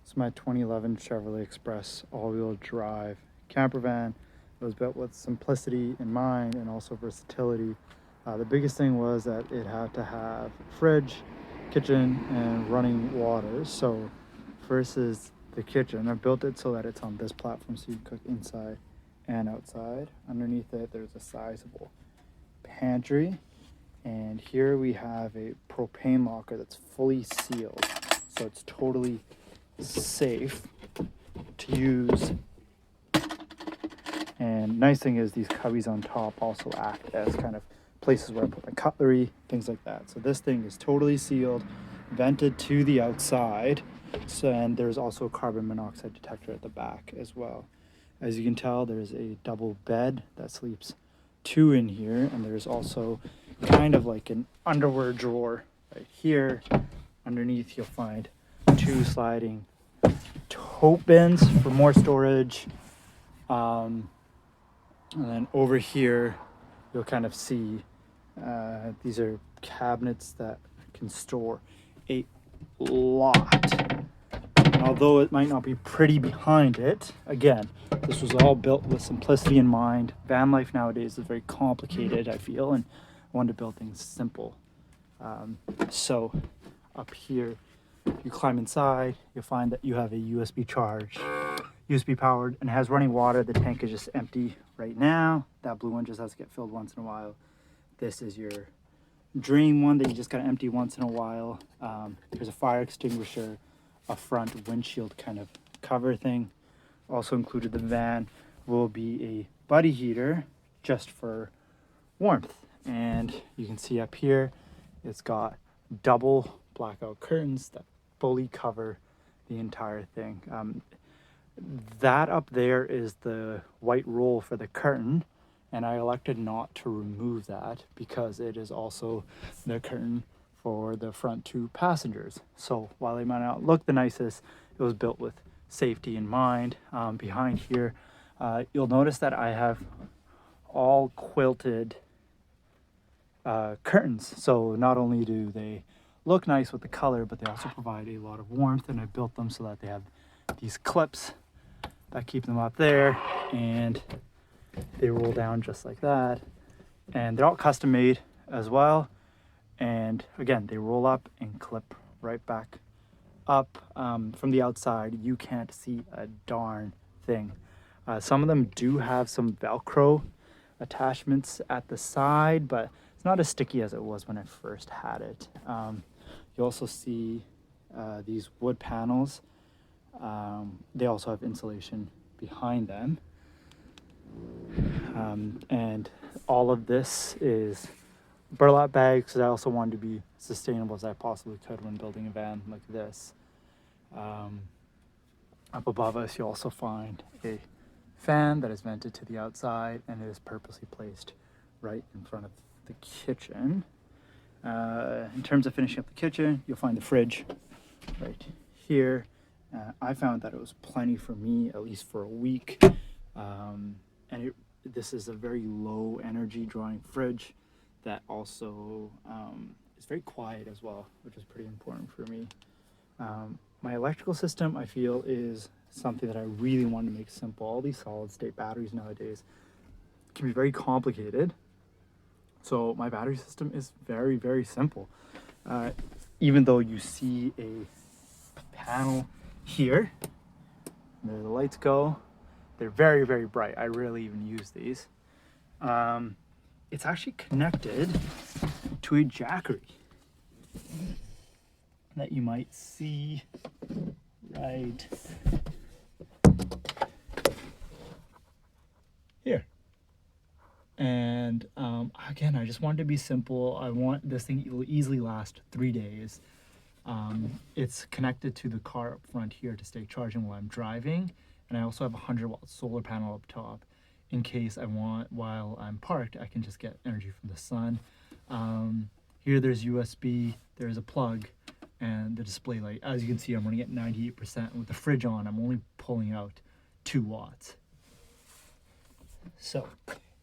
It's my 2011 Chevrolet Express all-wheel drive camper van. It was built with simplicity in mind and also versatility. The biggest thing was that it had to have fridge, kitchen, and running water. So first is the kitchen. I built it so that it's on this platform so you can cook inside and outside. Underneath it, there's a sizable pantry. And here we have a propane locker that's fully sealed. So it's totally safe to use. And nice thing is these cubbies on top also act as kind of places where I put my cutlery, things like that. So this thing is totally sealed, vented to the outside. So, and there's also a carbon monoxide detector at the back as well. As you can tell, there's a double bed that sleeps two in here, and there's also kind of like an underwear drawer right here. Underneath you'll find two sliding tote bins for more storage. And then over here you'll kind of see these are cabinets that can store a lot. And although it might not be pretty behind it, again, this was all built with simplicity in mind. Van life nowadays is very complicated, I feel, and I wanted to build things simple. So up here, you climb inside, you'll find that you have a USB charge, USB powered, and it has running water. The tank is just empty right now. That blue one just has to get filled once in a while. This is your drain one that you just got to empty once in a while. There's a fire extinguisher, a front windshield kind of cover thing. Also included in the van will be a buddy heater just for warmth. And you can see up here, it's got double blackout curtains that fully cover the entire thing. That up there is the white roll for the curtain, and I elected not to remove that because it is also the curtain for the front two passengers. So while they might not look the nicest, it was built with safety in mind. Behind here, you'll notice that I have all quilted curtains. So not only do they look nice with the color, but they also provide a lot of warmth, and I built them so that they have these clips that keep them up there, and they roll down just like that. And they're all custom made as well. And again, they roll up and clip right back up. From the outside, you can't see a darn thing. Some of them do have some Velcro attachments at the side, but it's not as sticky as it was when I first had it. You also see these wood panels. They also have insulation behind them. And all of this is burlap bags because I also wanted to be sustainable as I possibly could when building a van like this. Up above us, you'll also find a fan that is vented to the outside, and it is purposely placed right in front of the kitchen. In terms of finishing up the kitchen, you'll find the fridge right here. I found that it was plenty for me, at least for a week. And this is a very low energy drawing fridge that also is very quiet as well, which is pretty important for me. My electrical system, I feel, is something that I really want to make simple. All these solid state batteries nowadays can be very complicated. So my battery system is very, very simple. Even though you see a panel here, there the lights go. They're very, very bright. I rarely even use these. It's actually connected to a Jackery that you might see right here. And again, I just wanted to be simple. I want this thing will easily last 3 days. It's connected to the car up front here to stay charging while I'm driving. And I also have a 100-watt solar panel up top in case I want, while I'm parked, I can just get energy from the sun. Here there's USB, there's a plug, and the display light. As you can see, I'm running at 98%. With the fridge on, I'm only pulling out 2 watts. So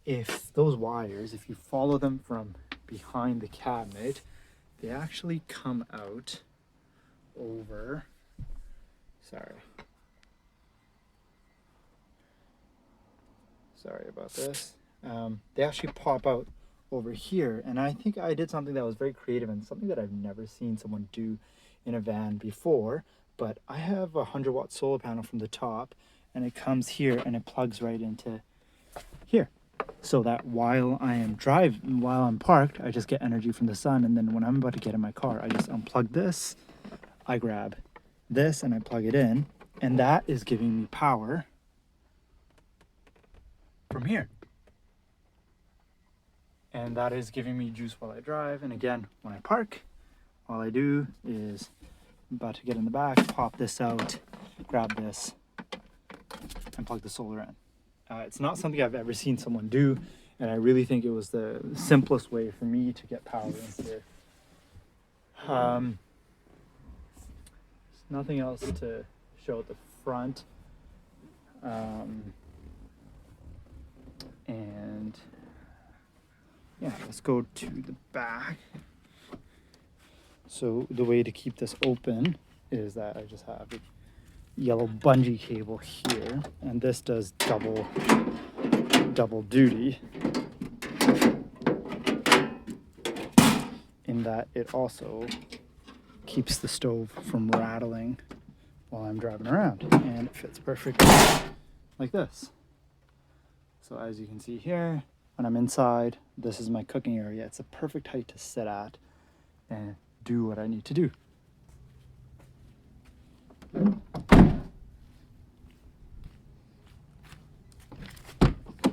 if those wires, if you follow them from behind the cabinet, they actually come out over. Sorry about this. They actually pop out over here, and I think I did something that was very creative and something that I've never seen someone do in a van before. But I have a 100-watt solar panel from the top, and it comes here and it plugs right into here, so that while I'm parked, I just get energy from the sun, and then when I'm about to get in my car, I just unplug this, I grab this, and I plug it in, and that is giving me power from here. And that is giving me juice while I drive. And again, when I park, all I do is, I'm about to get in the back, pop this out, grab this, and plug the solar in. It's not something I've ever seen someone do, and I really think it was the simplest way for me to get power into here. There's nothing else to show at the front. And yeah, let's go to the back. So the way to keep this open is that I just have a yellow bungee cable here, and this does double duty in that it also keeps the stove from rattling while I'm driving around, and it fits perfectly like this. So as you can see here, when I'm inside, this is my cooking area. It's a perfect height to sit at and do what I need to do.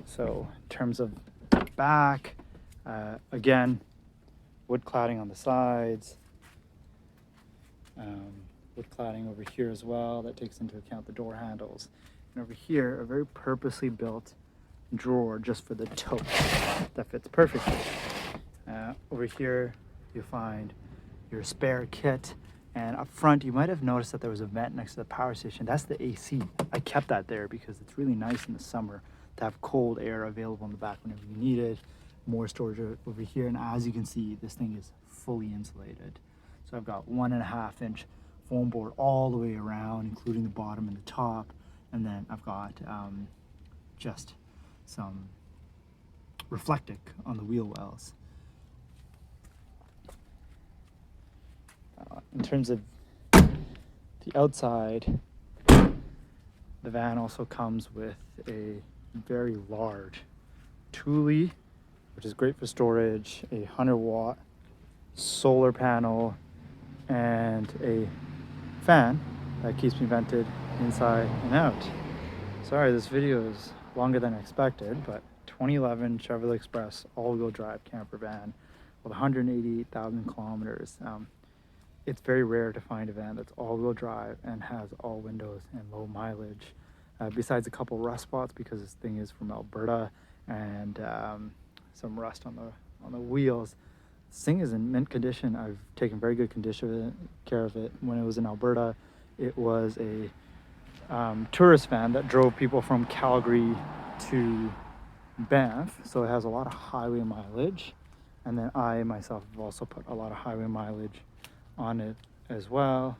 So in terms of back, again, wood cladding on the sides, wood cladding over here as well. That takes into account the door handles. And over here, a very purposely built drawer just for the tote that fits perfectly. Over here, you'll find your spare kit. And up front, you might have noticed that there was a vent next to the power station. That's the AC. I kept that there because it's really nice in the summer to have cold air available in the back whenever you need it. More storage over here, and as you can see, this thing is fully insulated. So I've got 1.5-inch foam board all the way around, including the bottom and the top, and then I've got just some reflectic on the wheel wells. In terms of the outside, the van also comes with a very large Thule, which is great for storage, a 100-watt solar panel, and a fan that keeps me vented inside and out. Sorry, this video is longer than expected, but 2011 Chevrolet Express all-wheel drive camper van with 188,000 kilometers. It's very rare to find a van that's all-wheel drive and has all windows and low mileage. Besides a couple rust spots because this thing is from Alberta, and some rust on the wheels. This thing is in mint condition. I've taken very good care of it. When it was in Alberta, it was a tourist van that drove people from Calgary to Banff, so it has a lot of highway mileage. And then I myself have also put a lot of highway mileage on it as well.